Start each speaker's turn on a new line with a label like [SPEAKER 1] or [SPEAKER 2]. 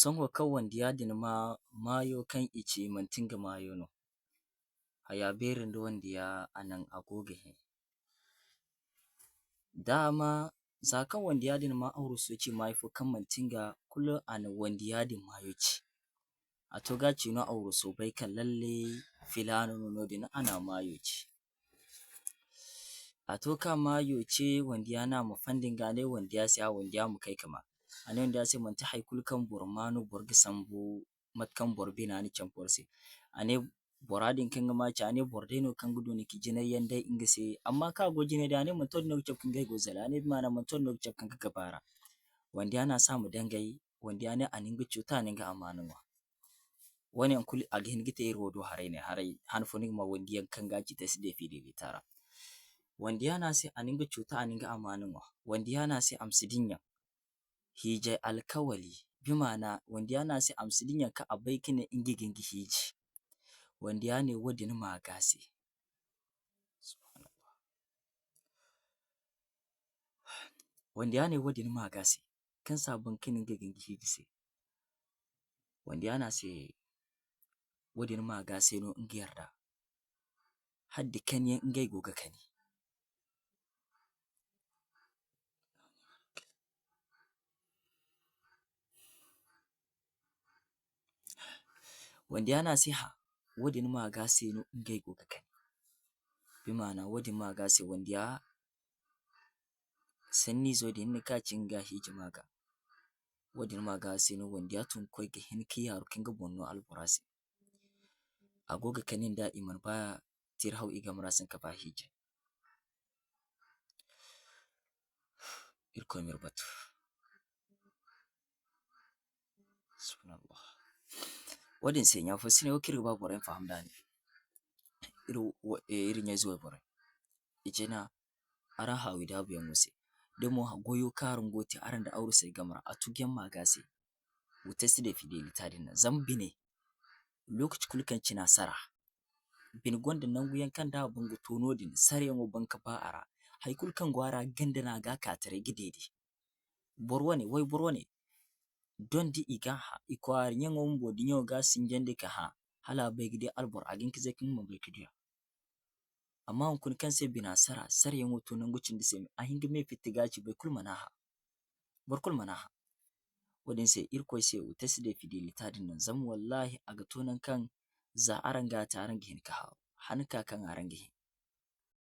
[SPEAKER 1] Sohõ kaŋ wande yadin ma mayo kaŋ ice mantiŋga mayo no. Haya beeri nda wandiya a naŋ a go ga hin. Dama za kaŋ wande yadin ma arwasu ci mayo fo kaŋ mantiŋga kulu ana wande yadin mayo ce. A to ga ci no arwaso bai kaŋ lallai filana no noodin ana mayo ce. A to kaŋ mayo ce wandiya no ama fandinga ane wandiya se wandiya ma kay ka ma. Ane wandiya se manti hay kulu kaŋ bor mano bor ga sambu matekaŋ bor bina ni campe bor se. Ane bora din kaŋ ga ma ce ane bor dai no kaŋ ga du nika jinay yaŋ dai ŋga se amma kaŋ a go jinay ane manti wadin no ga cabe kaŋ ŋgay go zala ane bima'ana manti wadin no ga cabe kaŋ ga bara. Wandiya no a si ama dangay wandiya ne a nin ga cota a nin ga amana ŋwa. Wane yaŋ kulu a ga hin ga te iri wo do haray ne haray han fo niga ma wandiyaŋ kaŋ ga ci tesi da fidelita ra. Wandiya no a se a nin ga cota a nin ga amana ŋwa. Wandiya no a se am si diŋ yaŋ hiijay alkawali bi ma'ana wandiya no a se am si diŋ yaŋ kaŋ a bay ka ne ŋga ga ŋga hiiji. Wandiya ne wadin maga se. Wandiya ne wadin maga se kaŋ si a ban ka ne ŋga ga ŋga hiiji se. Wandiya no a se wadin maga se no ŋga yarda hadda kani yaŋ ŋgay go ga kani. Wandiya no a se ha wadin maga se no ŋgay go ga kani. Bi ma'ana wadin maga se wandiya sanni zo din hinne ka ci ŋga ga hiiji maga. Wadin maga se no wandiya tun kway ga hin ka yaaru ka ŋga boŋ no albora se. A go ga kani nda i man ba tira haw i game ra sin ka ba hiijay. Irikoy m'iri batu. Subhanallah. Wadin se ɲya fo sine wo k'iri ga ba borayma faham da ne. Iri ɲay-ze way borey i ce ne araŋ haawi daabu yaŋo se da mo gwayo kaŋ araŋ go te araŋ da arwasey game ra a tugu yaŋ maga se wa tesi da fidelita din no. Zama bine lokaci kulu kaŋ cina sara bine gonda nangu yaŋ kaŋ da a ban ga to noodin sara yaŋo ban ka ba a ra hay kulu kaŋ go a ra ganda no a ga ka taray ga dede. Bor wane way bor wane don da i ga ha i kwaara ɲyaŋo bumbo da ɲyaŋo ga sinjandi ka ha hala a bay ga di albor a gin ka zay ka ŋga ma bay ka diya. Amma hunkuna kaŋ se bina sara, sara yaŋo to nangu cindi se a hinga me fitta ga ci baykulu mana ha. Bor kulu mana ha. Wadin se irikoy se wa tesi da fidelita din no zama wallahi a ga to naŋ kaŋ za araŋ ga te araŋ ga hin ka haaru haŋ ka kaŋ araŋ ga hin.